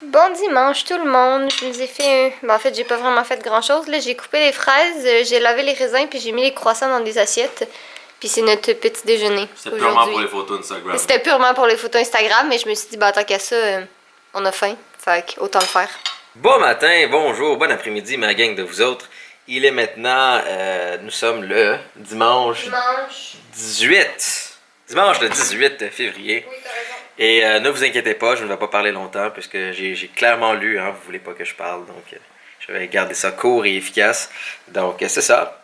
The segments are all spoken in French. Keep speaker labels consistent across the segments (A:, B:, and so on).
A: Bon dimanche tout le monde, je nous ai fait en fait j'ai pas vraiment fait grand chose là, j'ai coupé les fraises, j'ai lavé les raisins puis j'ai mis les croissants dans des assiettes. Puis c'est notre petit déjeuner.
B: C'était purement pour les photos Instagram.
A: C'était purement pour les photos Instagram, mais je me suis dit bah tant qu'à ça, on a faim, fait autant le faire.
C: Bon matin, bonjour, bon après-midi ma gang de vous autres. Il est maintenant, nous sommes le dimanche 18. Dimanche le 18 février.
A: Oui, t'as raison.
C: Et ne vous inquiétez pas, je ne vais pas parler longtemps puisque j'ai clairement lu, hein, vous voulez pas que je parle, donc je vais garder ça court et efficace. Donc c'est ça.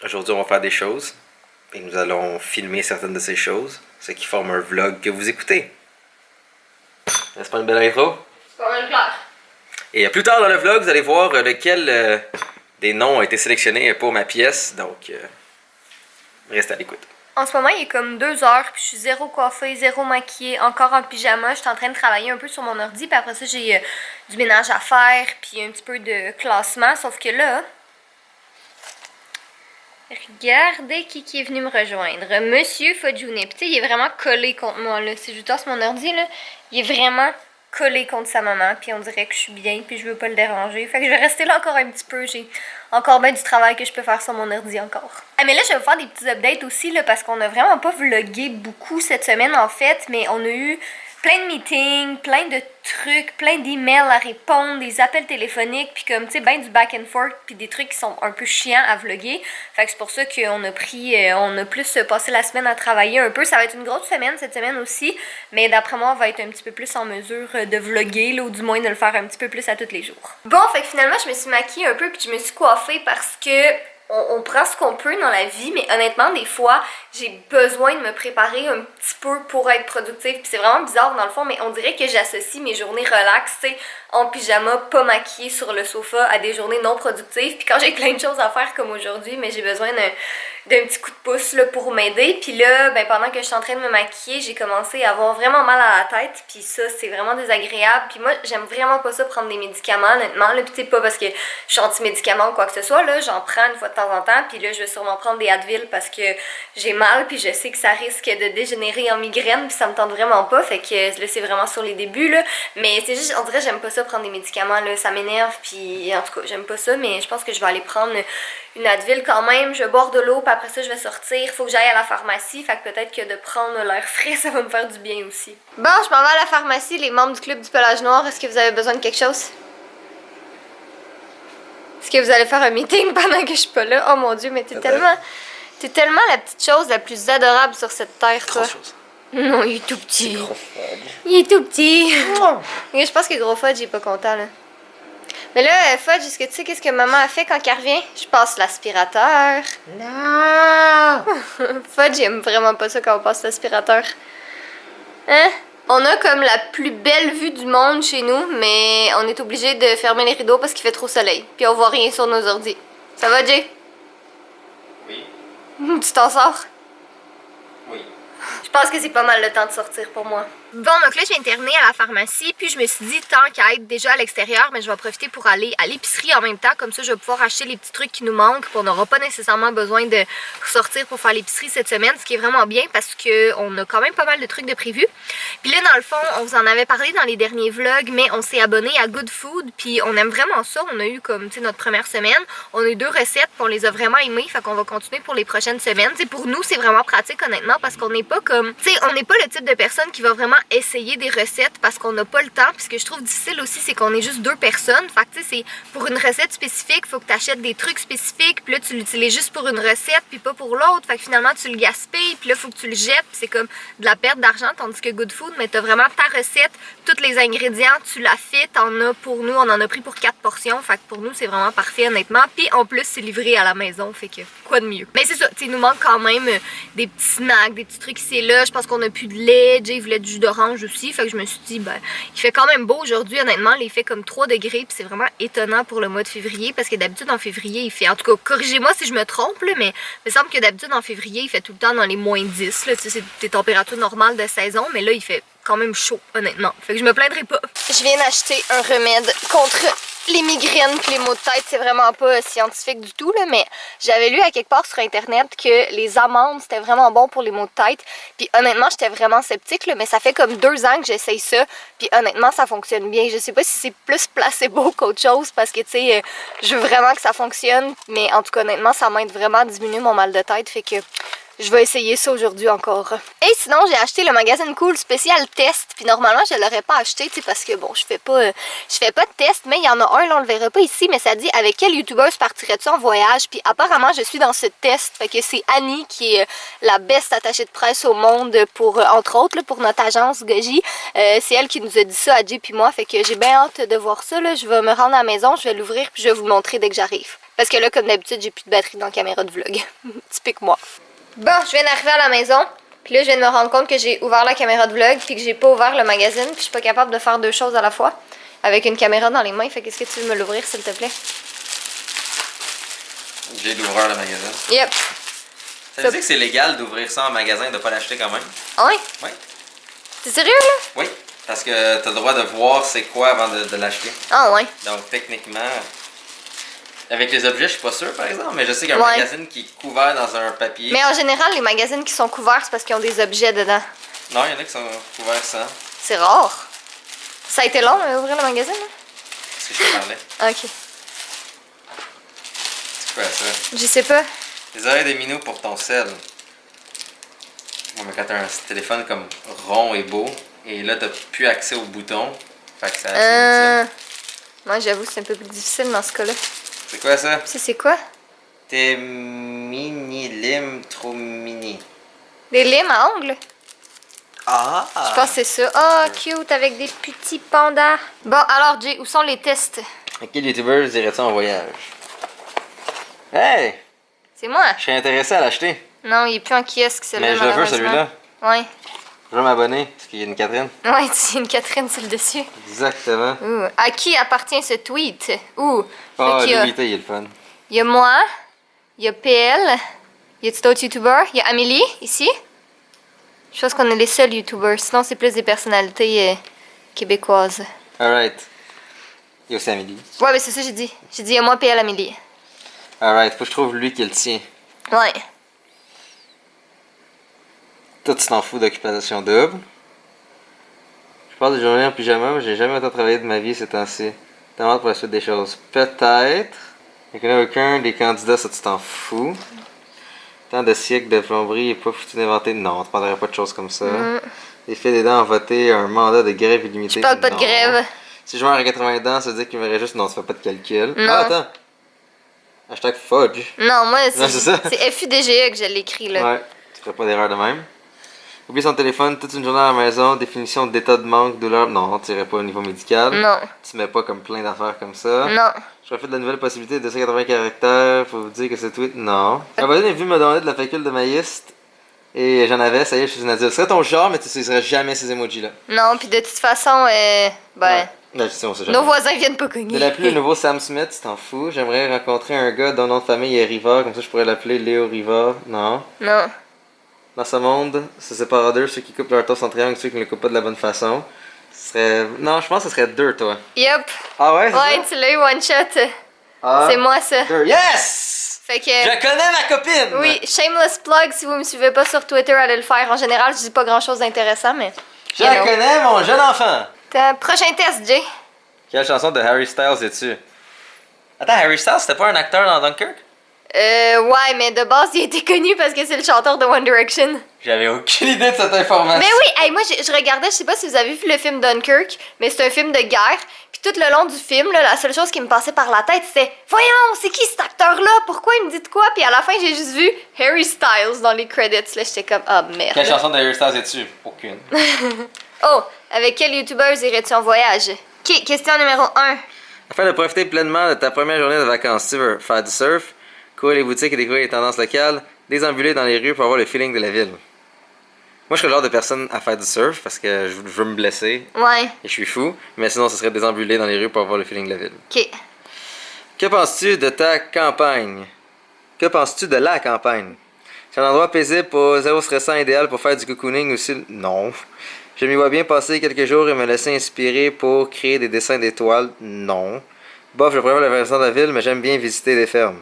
C: Aujourd'hui on va faire des choses et nous allons filmer certaines de ces choses, ce qui forme un vlog que vous écoutez. N'est-ce pas une belle intro?
A: C'est pas mal clair.
C: Et plus tard dans le vlog, vous allez voir lequel des noms a été sélectionné pour ma pièce, donc restez à l'écoute.
A: En ce moment, il est comme 2h, puis je suis zéro coiffée, zéro maquillée, encore en pyjama. Je suis en train de travailler un peu sur mon ordi, puis après ça, j'ai du ménage à faire, puis un petit peu de classement. Sauf que là, regardez qui est venu me rejoindre. Monsieur Fodjoune. Puis tu sais, il est vraiment collé contre moi, là. Si je tasse mon ordi, là, il est vraiment collé contre sa maman, puis on dirait que je suis bien, puis je veux pas le déranger. Fait que je vais rester là encore un petit peu. J'ai encore bien du travail que je peux faire sur mon ordi encore. Ah mais là, je vais vous faire des petits updates aussi, là, parce qu'on a vraiment pas vlogué beaucoup cette semaine, en fait, mais on a eu plein de meetings, plein de trucs, plein d'emails à répondre, des appels téléphoniques, puis comme, tu sais, ben du back and forth, puis des trucs qui sont un peu chiants à vlogger. Fait que c'est pour ça qu'on a pris, on a plus passé la semaine à travailler un peu. Ça va être une grosse semaine cette semaine aussi, mais d'après moi, on va être un petit peu plus en mesure de vlogger, là, ou du moins de le faire un petit peu plus à tous les jours. Bon, fait que finalement, je me suis maquillée un peu, puis je me suis coiffée parce que on prend ce qu'on peut dans la vie, mais honnêtement, des fois, j'ai besoin de me préparer un petit peu pour être productive. Puis c'est vraiment bizarre dans le fond, mais on dirait que j'associe mes journées relax, tu sais, en pyjama, pas maquillée sur le sofa, à des journées non productives. Puis quand j'ai plein de choses à faire comme aujourd'hui, mais j'ai besoin d'un petit coup de pouce là, pour m'aider. Puis là, ben, pendant que je suis en train de me maquiller, j'ai commencé à avoir vraiment mal à la tête. Puis ça, c'est vraiment désagréable. Puis moi, j'aime vraiment pas ça, prendre des médicaments, honnêtement. Là, puis c'est pas parce que je suis anti-médicaments ou quoi que ce soit. Là, j'en prends une fois de temps en temps. Puis là, je vais sûrement prendre des Advil parce que j'ai mal. Puis je sais que ça risque de dégénérer en migraine. Puis ça me tente vraiment pas. Fait que là, c'est vraiment sur les débuts. Là. Mais c'est juste, on dirait que j'aime pas ça, prendre des médicaments. Là. Ça m'énerve. Puis en tout cas, j'aime pas ça. Mais je pense que je vais aller prendre une Advil quand même, je vais boire de l'eau, puis après ça je vais sortir, faut que j'aille à la pharmacie, fait que peut-être que de prendre l'air frais ça va me faire du bien aussi. Bon, je m'en vais à la pharmacie, les membres du club du pelage noir, est-ce que vous avez besoin de quelque chose? Est-ce que vous allez faire un meeting pendant que je suis pas là? Oh mon dieu, mais t'es tellement la petite chose la plus adorable sur cette terre, toi. Non, il est tout petit. Il est tout petit. Je pense que Gros Fudge il est pas content là. Mais là, Fudge, est-ce que tu sais qu'est-ce que maman a fait quand elle revient? Je passe l'aspirateur. Non! Fudge, il aime vraiment pas ça quand on passe l'aspirateur. Hein? On a comme la plus belle vue du monde chez nous, mais on est obligé de fermer les rideaux parce qu'il fait trop soleil. Puis on voit rien sur nos ordis. Ça va, Jay?
C: Oui.
A: Tu t'en sors?
C: Oui.
A: Je pense que c'est pas mal le temps de sortir pour moi. Bon, donc là, je viens de terminer à la pharmacie, puis je me suis dit, tant qu'à être déjà à l'extérieur, mais je vais profiter pour aller à l'épicerie en même temps, comme ça, je vais pouvoir acheter les petits trucs qui nous manquent, puis on n'aura pas nécessairement besoin de sortir pour faire l'épicerie cette semaine, ce qui est vraiment bien parce qu'on a quand même pas mal de trucs de prévus. Puis là, dans le fond, on vous en avait parlé dans les derniers vlogs, mais on s'est abonné à Good Food, puis on aime vraiment ça. On a eu comme, tu sais, notre première semaine, on a eu 2 recettes, puis on les a vraiment aimées, fait qu'on va continuer pour les prochaines semaines. Tu sais, pour nous, c'est vraiment pratique, honnêtement, parce qu'on n'est pas comme, tu sais, on n'est pas le type de personne qui va vraiment essayer des recettes parce qu'on n'a pas le temps. Puis ce que je trouve difficile aussi, c'est qu'on est juste 2 personnes. Fait que tu sais, c'est pour une recette spécifique, faut que tu achètes des trucs spécifiques, puis là tu l'utilises juste pour une recette, puis pas pour l'autre. Fait que finalement tu le gaspilles, puis là faut que tu le jettes, puis c'est comme de la perte d'argent. Tandis que Good Food, mais t'as vraiment ta recette, tous les ingrédients, tu la fais, t'en as pour nous, on en a pris pour 4 portions. Fait que pour nous c'est vraiment parfait honnêtement. Puis en plus c'est livré à la maison, fait que quoi de mieux. Mais c'est ça, tu sais, il nous manque quand même des petits snacks, des petits trucs ici et là. Je pense qu'on a plus de lait, Jay voulait du jus d'orange aussi, fait que je me suis dit, ben, il fait quand même beau aujourd'hui, honnêtement, il fait comme 3 degrés, puis c'est vraiment étonnant pour le mois de février, parce que d'habitude en février, il fait, en tout cas, corrigez-moi si je me trompe, là, mais il me semble que d'habitude en février, il fait tout le temps dans les -10, là, tu sais, c'est des températures normales de saison, mais là, il fait quand même chaud, honnêtement, fait que je me plaindrai pas. Je viens d'acheter un remède contre les migraines pis les maux de tête, c'est vraiment pas scientifique du tout, là, mais j'avais lu à quelque part sur internet que les amandes, c'était vraiment bon pour les maux de tête. Puis honnêtement, j'étais vraiment sceptique, là, mais ça fait comme 2 ans que j'essaye ça. Puis honnêtement, ça fonctionne bien. Je sais pas si c'est plus placebo qu'autre chose, parce que, tu sais, je veux vraiment que ça fonctionne. Mais en tout cas, honnêtement, ça m'aide vraiment à diminuer mon mal de tête, fait que... je vais essayer ça aujourd'hui encore. Et sinon, j'ai acheté le magazine Cool spécial test. Puis normalement, je l'aurais pas acheté, tu sais, parce que bon, je fais pas de test, mais il y en a un, là, on le verra pas ici, mais ça dit avec quel youtubeuse partirais-tu en voyage? Puis apparemment, je suis dans ce test. Fait que c'est Annie qui est la best attachée de presse au monde pour, entre autres, là, pour notre agence Goji. C'est elle qui nous a dit ça à Jay puis moi. Fait que j'ai bien hâte de voir ça, là. Je vais me rendre à la maison, je vais l'ouvrir, puis je vais vous le montrer dès que j'arrive. Parce que là, comme d'habitude, j'ai plus de batterie dans la caméra de vlog. Typique moi. Bon, je viens d'arriver à la maison, puis là je viens de me rendre compte que j'ai ouvert la caméra de vlog, puis que j'ai pas ouvert le magazine, puis je suis pas capable de faire 2 choses à la fois avec une caméra dans les mains. Fait qu'est-ce que tu veux me l'ouvrir s'il te plaît?
C: J'ai d'ouvrir le magasin.
A: Yep.
C: Ça veut dire que c'est légal d'ouvrir ça en magasin et de pas l'acheter quand même?
A: Ah oui?
C: Oui.
A: T'es sérieux là?
C: Oui, parce que t'as le droit de voir c'est quoi avant de l'acheter.
A: Ah ouais.
C: Donc techniquement, avec les objets, je suis pas sûr par exemple, mais je sais qu'un
A: Ouais.
C: magazine qui est couvert dans un papier.
A: Mais en général, les magazines qui sont couverts, c'est parce qu'ils ont des objets dedans.
C: Non, il y en a qui sont couverts sans.
A: C'est rare. Ça a été long à ouvrir le magazine? Là?
C: C'est ce que je te parlais.
A: Ah, ok.
C: C'est quoi ça?
A: Je sais pas.
C: Les oreilles de minou pour ton sel. Ouais, mais quand t'as un téléphone comme rond et beau, et là t'as plus accès aux boutons, fait que ça c'est
A: Moi j'avoue c'est un peu plus difficile dans ce cas-là.
C: C'est quoi ça?
A: Ça c'est quoi?
C: Tes mini limes trop mini.
A: Des limes à ongles?
C: Ah!
A: Je pense que c'est ça. Oh, cute, avec des petits pandas. Bon, alors, Jay, où sont les tests?
C: À quel youtubeur irais-tu en voyage? Hey!
A: C'est moi.
C: Je serais intéressé à l'acheter.
A: Non, il est plus en kiosque, celui-là.
C: Mais je le veux,
A: malheureusement.
C: celui-là.
A: Ouais.
C: Je veux m'abonner, parce qu'il y a une Catherine.
A: Ouais, c'est une Catherine sur le dessus.
C: Exactement.
A: Ouh. À qui appartient ce tweet? Ouh.
C: Oh,
A: Fait qu'il y a-
C: lui, il est le fun.
A: il y a moi, il y a PL, il y a d'autres youtubeurs, il y a Amélie, ici. Je pense qu'on est les seuls youtubeurs. Sinon, c'est plus des personnalités québécoises.
C: Alright. Il y a aussi Amélie.
A: Ouais, mais c'est ça que j'ai dit. J'ai dit, il y a moi, PL, Amélie.
C: Alright, faut que je trouve lui qui est le tien.
A: Ouais.
C: Toi, tu t'en fous d'occupation double. Je passe des journées en pyjama, mais j'ai jamais autant travaillé de ma vie ces temps-ci. T'as hâte pour la suite des choses. Peut-être. Il n'y a aucun des candidats, ça tu t'en fous. Tant de siècles de plomberie et pas foutu d'inventer. Non, tu prendrais pas de choses comme ça. Les filles des dents ont voté un mandat de grève illimité.
A: Je parle pas de
C: Non.
A: grève.
C: Si je meurs à 80 dents, ça veut dire qu'il me reste juste. Non, tu fais pas de calcul.
A: Non.
C: Ah, attends. Hashtag fudge.
A: Non, moi,
C: Non, c'est ça.
A: c'est FUDGE que je l'écris, là.
C: Ouais, tu ferais pas d'erreur de même. Oublier son téléphone toute une journée à la maison, définition d'état de manque, douleur. Non, tu irais pas au niveau médical.
A: Non.
C: Tu mets pas comme plein d'affaires comme ça.
A: Non.
C: Je refais de la nouvelle possibilité de 280 caractères. Faut vous dire que c'est tweet. Non. Ma voisine est venue me demander de la fécule de maïs. Et j'en avais, ça y est, je suis une adulte. Ce serait ton genre, mais tu utiliserais jamais ces emojis-là.
A: Non, puis de toute façon, ben,
C: Là, je sais, on sait jamais.
A: nos voisins viennent pas cogner.
C: De l'appeler le nouveau Sam Smith, tu t'en fous. J'aimerais rencontrer un gars dont le nom de famille est Riva, comme ça je pourrais l'appeler Léo Riva. Non.
A: Non.
C: Dans ce monde, se séparera d'eux, ceux qui coupent leur toast en triangle et ceux qui ne le coupent pas de la bonne façon. Ce serait. Non, je pense que ce serait deux, toi.
A: Yep.
C: Ah ouais, c'est
A: Ouais,
C: ça?
A: tu l'as eu one shot.
C: Ah,
A: C'est moi, ça.
C: deux. Yes!
A: Fait que.
C: Je connais ma copine!
A: Oui, shameless plug, si vous me suivez pas sur Twitter, allez le faire. En général, je dis pas grand chose d'intéressant, mais.
C: Je la connais, mon jeune enfant!
A: Prochain test, Jay.
C: Quelle chanson de Harry Styles es-tu? Attends, Harry Styles, c'était pas un acteur dans Dunkirk?
A: Ouais, mais de base, il a été connu parce que c'est le chanteur de One Direction.
C: J'avais aucune idée de cette information.
A: Mais oui, hey, moi je regardais, je sais pas si vous avez vu le film Dunkirk, mais c'est un film de guerre. Puis tout le long du film, là, la seule chose qui me passait par la tête, c'était voyons, c'est qui cet acteur-là? Pourquoi il me dit de quoi? Puis à la fin, j'ai juste vu Harry Styles dans les credits. Là, j'étais comme ah merde.
C: Quelle chanson de Harry Styles es-tu? Aucune.
A: Oh, avec quel youtubeur irais-tu en voyage? Ok, question numéro 1.
C: Afin de profiter pleinement de ta première journée de vacances, tu veux faire du surf, courir les boutiques et découvrir les tendances locales, déambuler dans les rues pour avoir le feeling de la ville. Moi, je serais le genre de personne à faire du surf parce que je veux me blesser
A: Ouais,
C: et je suis fou, mais sinon, ce serait déambuler dans les rues pour avoir le feeling de la ville.
A: ok.
C: Que penses-tu de ta campagne? Que penses-tu de la campagne? C'est un endroit paisible pour zéro stressant idéal pour faire du cocooning aussi? Non. Je m'y vois bien passer quelques jours et me laisser inspirer pour créer des dessins d'étoiles? Non. Bof, je préfère la version de la ville, mais j'aime bien visiter des fermes.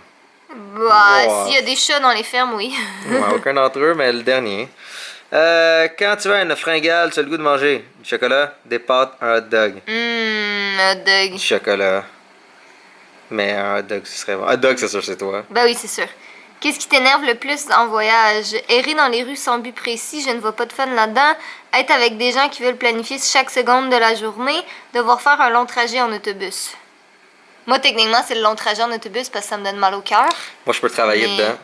A: Bah,
C: Wow.
A: s'il y a des chats dans les fermes, oui.
C: Ouais, aucun d'entre eux, mais le dernier. Quand tu vas à une fringale, tu as le goût de manger du chocolat, des pâtes, un hot dog.
A: Hot dog.
C: Du chocolat. Mais un hot dog, ce serait bon. Hot dog, c'est sûr, c'est toi.
A: Ben oui, c'est sûr. Qu'est-ce qui t'énerve le plus en voyage? Errer dans les rues sans but précis, je ne vois pas de fun là-dedans. Être avec des gens qui veulent planifier chaque seconde de la journée. Devoir faire un long trajet en autobus. Moi, techniquement, c'est le long trajet en autobus parce que ça me donne mal au cœur.
C: Moi, je peux travailler
A: Mais-
C: dedans.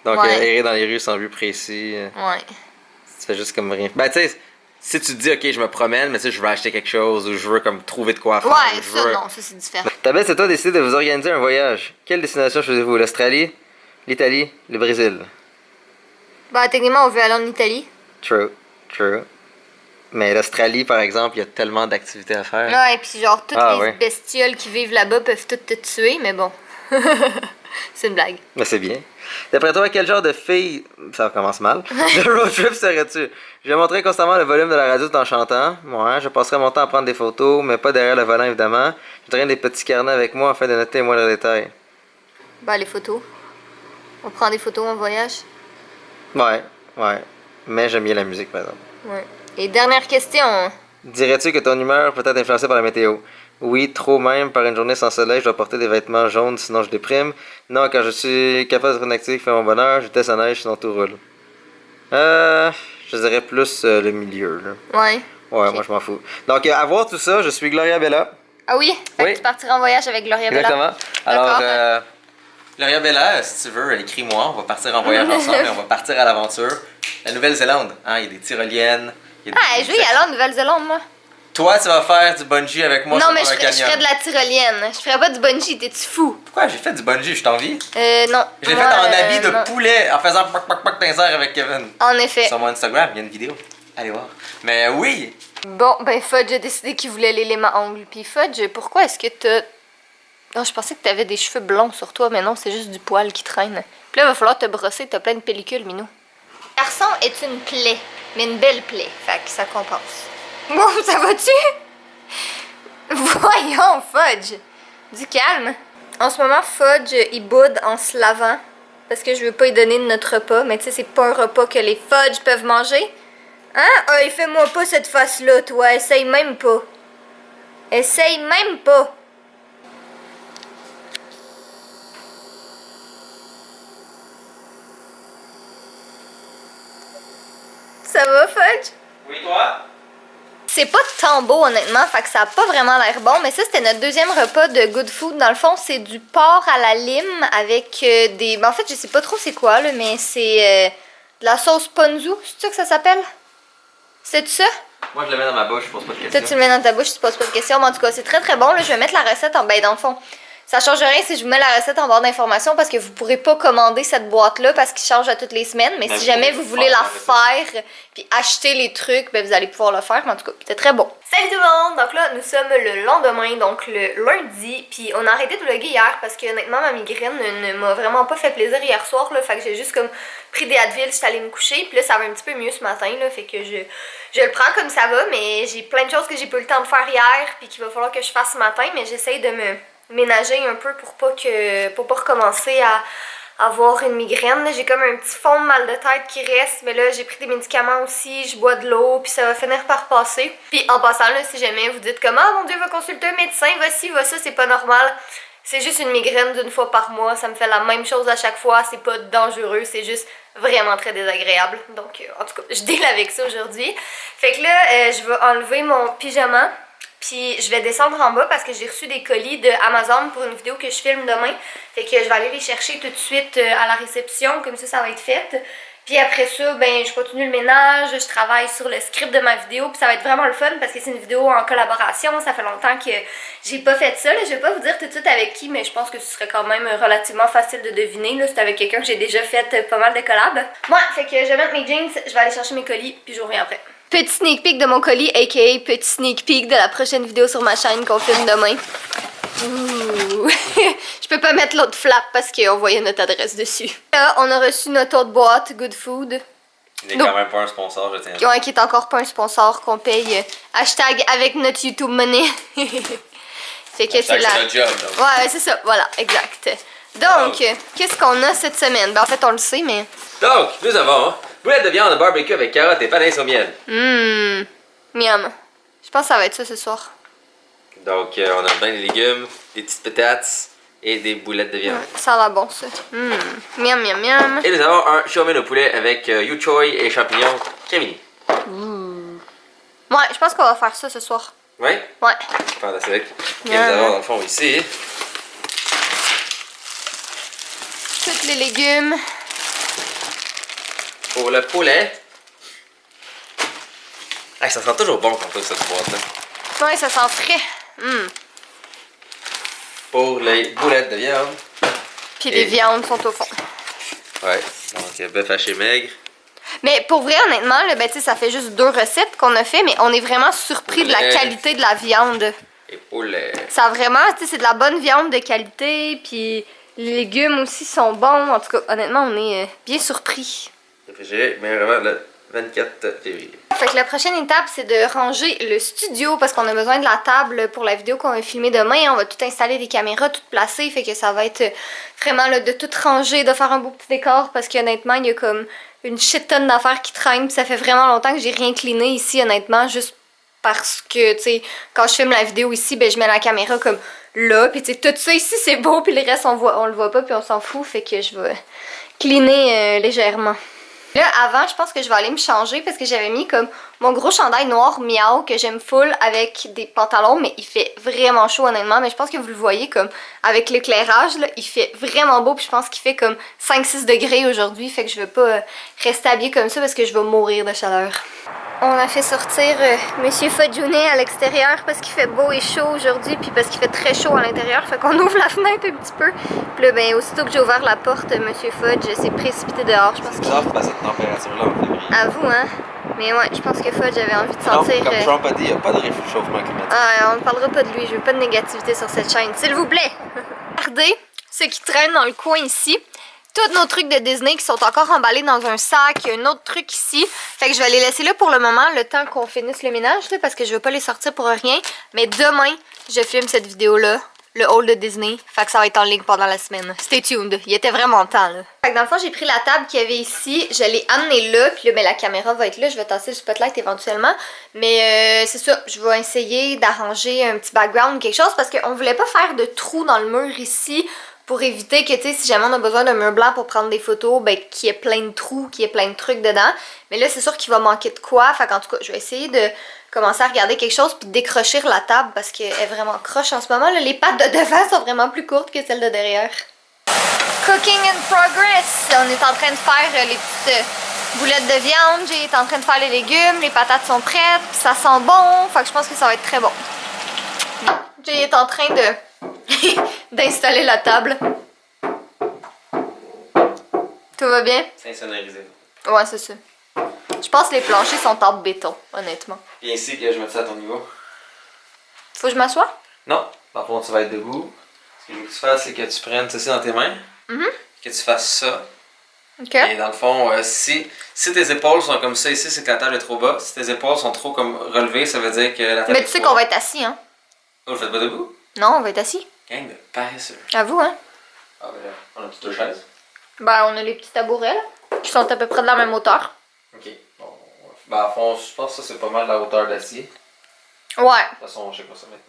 C: Donc,
A: Ouais.
C: errer dans les rues sans but précis,
A: Ouais.
C: tu fais juste comme rien. Ben, tu sais, si tu te dis, ok, je me promène, mais tu sais, je veux acheter quelque chose ou je veux comme trouver de quoi faire.
A: Ouais,
C: ou je
A: ça,
C: veux...
A: non, ça, c'est différent.
C: Ta bête, c'est toi décidé de vous organiser un voyage. Quelle destination choisissez-vous? L'Australie, l'Italie, le Brésil?
A: Bah, techniquement, on veut aller en Italie.
C: True, true. Mais l'Australie, par exemple, il y a tellement d'activités à faire.
A: Ouais, et puis genre, toutes
C: Ah,
A: les
C: ouais.
A: bestioles qui vivent là-bas peuvent toutes te tuer, mais bon. C'est une blague.
C: Mais c'est bien. D'après toi, quel genre de fille. Ça commence mal. De road trip serais-tu? Je montrerai constamment le volume de la radio tout en chantant. Ouais, je passerai mon temps à prendre des photos, mais pas derrière le volant, évidemment. Je traîne des petits carnets avec moi afin de noter les moindres détails.
A: Bah, les photos. On prend des photos en voyage.
C: Ouais, ouais. Mais j'aime bien la musique, par exemple.
A: Ouais. Et dernière question.
C: Dirais-tu que ton humeur peut être influencée par la météo? Oui, trop même. Par une journée sans soleil, je dois porter des vêtements jaunes, sinon je déprime. Non, quand je suis capable d'être actif, fait mon bonheur, je déteste la neige, sinon tout roule. Je dirais plus le milieu, là.
A: Ouais.
C: Ouais,
A: Ok.
C: moi je m'en fous. Donc, à voir tout ça, je suis Gloria Bella.
A: Ah oui? Fait
C: Oui.
A: que tu partiras en voyage avec Gloria Bella.
C: Exactement. Alors,
A: D'accord.
C: Gloria Bella, si tu veux, écris-moi. On va partir en voyage ensemble et on va partir à l'aventure. La Nouvelle-Zélande, hein, il y a des tyroliennes. Il y a
A: Ah, je veux y aller en Nouvelle-Zélande, moi.
C: Toi, tu vas faire du bungee avec moi
A: Non,
C: sur
A: mais
C: un
A: je
C: canyon.
A: ferais de la tyrolienne. Je ferais pas du bungee, t'es-tu fou?
C: Pourquoi j'ai fait du bungee? Je t'envie.
A: Non.
C: Je l'ai
A: Moi,
C: fait en habit de
A: non.
C: poulet en faisant pac pac pac dans les airs avec Kevin.
A: En effet.
C: Sur mon Instagram, il y a une vidéo. Allez voir. Mais oui!
A: Bon, ben Fudge a décidé qu'il voulait l'élément ongle. Puis Fudge, pourquoi est-ce que t'as... Non, je pensais que t'avais des cheveux blonds sur toi, mais non, c'est juste du poil qui traîne. Puis là, il va falloir te brosser, t'as plein de pellicules, Minou. Garçon est une plaie, mais une belle plaie, fait que ça compense. Bon, ça va-tu? Voyons, Fudge! Du calme. En ce moment, Fudge, il boude en se lavant, parce que je veux pas lui donner de notre repas, mais tu sais, c'est pas un repas que les Fudge peuvent manger. Hein? Ah, fais-moi pas cette face-là, toi. Essaye même pas. Essaye même pas. Ça va, Fudge?
C: Oui, toi?
A: C'est pas tant beau, honnêtement, fait que ça a pas vraiment l'air bon, mais ça, c'était notre deuxième repas de Good Food. Dans le fond, c'est du porc à la lime avec des... Ben, en fait, je sais pas trop c'est quoi, là, mais c'est de la sauce ponzu. C'est ça que ça s'appelle? C'est ça?
C: Moi, je le mets dans ma bouche, je pose pas de
A: Toi,
C: questions.
A: tu le mets dans ta bouche, tu te poses pas de questions. Mais en tout cas, c'est très très bon. Là, je vais mettre la recette en... Ben, dans le fond, ça change rien si je vous mets la recette en barre d'informations parce que vous pourrez pas commander cette boîte-là parce qu'il change à toutes les semaines. Mais
C: Ben,
A: si
C: vous
A: jamais
C: pourrez
A: vous voulez la
C: faire
A: faire puis acheter les trucs, ben, vous allez pouvoir le faire. Mais en tout cas, c'était très bon. Salut tout le monde! Donc là, nous sommes le lendemain, donc le lundi. Puis on a arrêté de vlogger hier parce que honnêtement, ma migraine ne m'a vraiment pas fait plaisir hier soir. Là, fait que j'ai juste comme pris des Advil, j'étais allée me coucher. Puis là, ça va un petit peu mieux ce matin. Là, fait que je le prends comme ça va. Mais j'ai plein de choses que j'ai pas eu le temps de faire hier. Puis qu'il va falloir que je fasse ce matin. Mais j'essaye de me ménager un peu pour pas recommencer à avoir une migraine. J'ai comme un petit fond de mal de tête qui reste, mais là j'ai pris des médicaments aussi, je bois de l'eau, puis ça va finir par passer. Puis en passant là, si jamais vous dites comme « Ah mon Dieu, va consulter un médecin, va-ci, va ça, c'est pas normal », c'est juste une migraine d'une fois par mois, ça me fait la même chose à chaque fois, c'est pas dangereux, c'est juste vraiment très désagréable. Donc en tout cas, je deal avec ça aujourd'hui. Fait que là, je vais enlever mon pyjama. Puis je vais descendre en bas parce que j'ai reçu des colis de Amazon pour une vidéo que je filme demain. Fait que je vais aller les chercher tout de suite à la réception, comme ça va être fait. Puis après ça, ben je continue le ménage, je travaille sur le script de ma vidéo, puis ça va être vraiment le fun parce que c'est une vidéo en collaboration, ça fait longtemps que j'ai pas fait ça. Là. Je vais pas vous dire tout de suite avec qui, mais je pense que ce serait quand même relativement facile de deviner. C'est avec quelqu'un que j'ai déjà fait pas mal de collabs. Ouais, fait que je vais mettre mes jeans, je vais aller chercher mes colis, puis je reviens après. Petit sneak peek de mon colis, aka petit sneak peek de la prochaine vidéo sur ma chaîne qu'on filme demain. Ouh. Je peux pas mettre l'autre flap parce qu'on voyait notre adresse dessus. Là, on a reçu notre autre boîte, Good Food.
C: Il n'est quand même pas un sponsor, je tiens.
A: Ouais, qui est encore pas un sponsor qu'on paye. Hashtag avec notre YouTube money. Fait que c'est la...
C: C'est notre job, donc.
A: Ouais, c'est ça, voilà, exact. Donc, qu'est-ce qu'on a cette semaine? Ben, en fait, on le sait, mais...
C: Donc, nous avons boulettes de viande de barbecue avec carottes et panais au miel.
A: Miam. Je pense que ça va être ça ce soir.
C: Donc, on a bien des légumes, des petites patates et des boulettes de viande.
A: Ouais, ça a l'air bon, ça. Miam, miam, miam.
C: Et nous avons un chow mein au poulet avec yu choy et champignons crémini.
A: Ouais, je pense qu'on va faire ça ce soir.
C: Oui?
A: Ouais.
C: Fantastique. Et nous avons dans le fond ici
A: Tous les légumes.
C: pour le poulet. Hey, ça sent toujours bon quand on fait cette boîte-là.
A: Ouais, ça sent frais.
C: Pour les boulettes de viande.
A: Puis les viandes sont au fond.
C: Ouais, donc bœuf haché maigre.
A: Mais pour vrai, honnêtement, là, ben, ça fait juste 2 recettes qu'on a fait, mais on est vraiment surpris de la
C: Poulet.
A: qualité de la viande.
C: Et poulet.
A: Ça a vraiment, tu sais, c'est de la bonne viande de qualité, puis les légumes aussi sont bons. En tout cas, honnêtement, on est bien surpris.
C: Réfrigéré, mais vraiment le 24 février.
A: Fait que la prochaine étape, c'est de ranger le studio parce qu'on a besoin de la table pour la vidéo qu'on va filmer demain. On va tout installer des caméras, tout placer. Fait que ça va être vraiment là, de tout ranger, de faire un beau petit décor parce qu'honnêtement, il y a comme une shit tonne d'affaires qui traînent. Puis ça fait vraiment longtemps que j'ai rien cleané ici, honnêtement, juste parce que, tu sais, quand je filme la vidéo ici, ben je mets la caméra comme là. Puis tu sais, tout ça ici, c'est beau. Puis le reste, on le voit pas, puis on s'en fout. Fait que je vais cleaner légèrement. Là, avant, je pense que je vais aller me changer parce que j'avais mis comme mon gros chandail noir miao que j'aime full avec des pantalons, mais il fait vraiment chaud honnêtement. Mais je pense que vous le voyez comme avec l'éclairage, là, il fait vraiment beau. Puis je pense qu'il fait comme 5-6 degrés aujourd'hui. Fait que je vais pas rester habillée comme ça parce que je vais mourir de chaleur. On a fait sortir Monsieur Fodjounet à l'extérieur parce qu'il fait beau et chaud aujourd'hui, puis parce qu'il fait très chaud à l'intérieur. Fait qu'on ouvre la fenêtre un petit peu. Puis là, ben, aussitôt que j'ai ouvert la porte, Monsieur Fudge s'est précipité dehors. Je pense
C: C'est
A: que...
C: bizarre de passer cette température-là en février.
A: À vous, hein? Mais ouais, je pense que Fudge avait envie de
C: Non,
A: sentir...
C: comme Trump a dit, il n'y a pas de réchauffement climatique.
A: Ah, on ne parlera pas de lui, je veux pas de négativité sur cette chaîne, s'il vous plaît! Regardez ce qui traîne dans le coin ici. Tous nos trucs de Disney qui sont encore emballés dans un sac. Il y a un autre truc ici. Fait que je vais les laisser là pour le moment, le temps qu'on finisse le ménage, là, parce que je veux pas les sortir pour rien. Mais demain, je filme cette vidéo-là, le haul de Disney. Fait que ça va être en ligne pendant la semaine. Stay tuned. Il était vraiment temps, là. Fait que dans le fond, j'ai pris la table qu'il y avait ici. Je l'ai amenée là. Puis là, ben, la caméra va être là. Je vais tasser le spotlight éventuellement. Mais c'est ça. Je vais essayer d'arranger un petit background ou quelque chose parce qu'on voulait pas faire de trous dans le mur ici. Pour éviter que, tu sais, si jamais on a besoin d'un mur blanc pour prendre des photos, ben, qu'il y ait plein de trous, qu'il y ait plein de trucs dedans. Mais là, c'est sûr qu'il va manquer de quoi. Fait qu'en tout cas, je vais essayer de commencer à regarder quelque chose puis de décrocher la table parce qu'elle est vraiment croche en ce moment. Là, les pattes de devant sont vraiment plus courtes que celles de derrière. Cooking in progress! On est en train de faire les petites boulettes de viande. Jay est en train de faire les légumes. Les patates sont prêtes. Puis ça sent bon. Fait que je pense que ça va être très bon. Jay est en train de... d'installer la table. Tout va bien?
C: C'est insonorisé.
A: Ouais, c'est ça. Je pense que les planchers sont en béton, honnêtement.
C: Viens ici que je mette ça à ton niveau.
A: Faut que je m'assoie?
C: Non, dans le fond, tu vas être debout. Ce que je veux que tu fasses, c'est que tu prennes ceci dans tes mains. Que tu fasses ça.
A: Ok.
C: Et dans le fond, si tes épaules sont comme ça ici, c'est que la table est trop bas. Si tes épaules sont trop comme relevées, ça veut dire que la table
A: Mais
C: est
A: tu sais
C: trop
A: qu'on va
C: haute.
A: être assis, hein?
C: Oh, vous faites pas debout?
A: Non, on va être assis.
C: Gang de paresseux.
A: À vous, hein?
C: Ah, ben là, on a toutes deux chaises.
A: Ben, on a les petits tabourets, là, qui sont à peu près de la même hauteur.
C: Ok. Bon, ben, à fond, je pense que ça, c'est pas mal la hauteur d'acier.
A: Ouais.
C: De toute façon, je sais pas ça maintenant.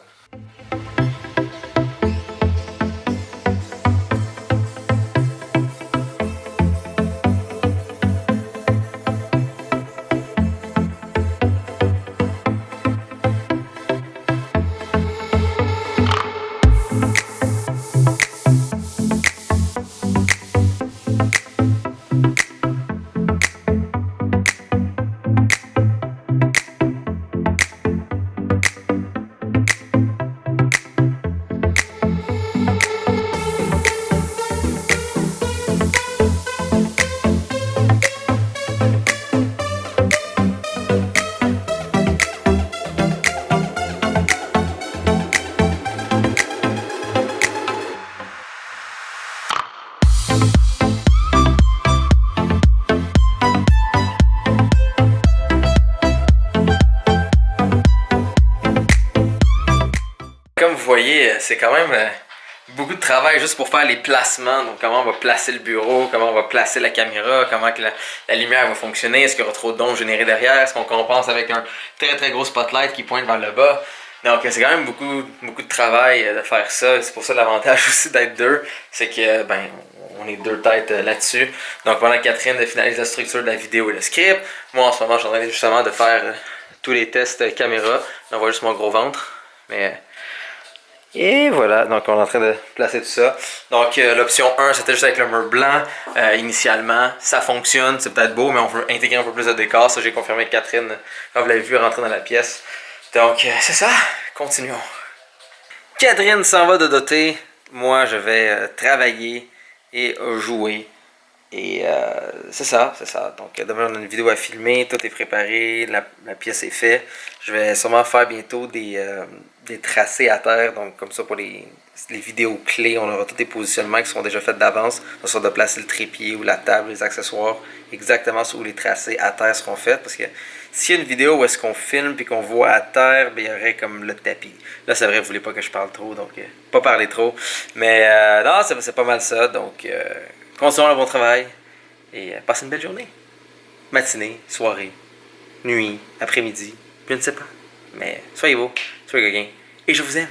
C: voyez, c'est quand même beaucoup de travail juste pour faire les placements. Donc, comment on va placer le bureau, comment on va placer la caméra, comment que la lumière va fonctionner, est-ce qu'il y aura trop d'ombre générée derrière, est-ce qu'on compense avec un très très gros spotlight qui pointe vers le bas. Donc, c'est quand même beaucoup de travail de faire ça. C'est pour ça l'avantage aussi d'être deux, c'est que ben on est deux têtes là-dessus. Donc, pendant que Catherine finalise la structure de la vidéo et le script, moi en ce moment, je suis en train justement de faire tous les tests caméra. On voit juste mon gros ventre. Mais. Et voilà, donc on est en train de placer tout ça. Donc l'option 1, c'était juste avec le mur blanc. Initialement, ça fonctionne, c'est peut-être beau, mais on veut intégrer un peu plus de décor. Ça, j'ai confirmé avec Catherine quand vous l'avez vu rentrer dans la pièce. Donc c'est ça, continuons. Catherine s'en va de doter. Moi, je vais travailler et jouer. Et c'est ça. Donc demain, on a une vidéo à filmer, tout est préparé, la pièce est faite. Je vais sûrement faire bientôt des tracés à terre, donc comme ça pour les vidéos clés, on aura tous des positionnements qui seront déjà faits d'avance. On sera de placer le trépied ou la table, les accessoires, exactement où les tracés à terre seront faits. Parce que s'il y a une vidéo où est-ce qu'on filme et qu'on voit à terre, ben, il y aurait comme le tapis. Là, c'est vrai, vous voulez pas que je parle trop, donc pas parler trop. Mais non, c'est pas mal ça, donc continuons le bon travail et passez une belle journée. Matinée, soirée, nuit, après-midi, je ne sais pas. Mais soyez beaux, soyez coquins, et je vous aime.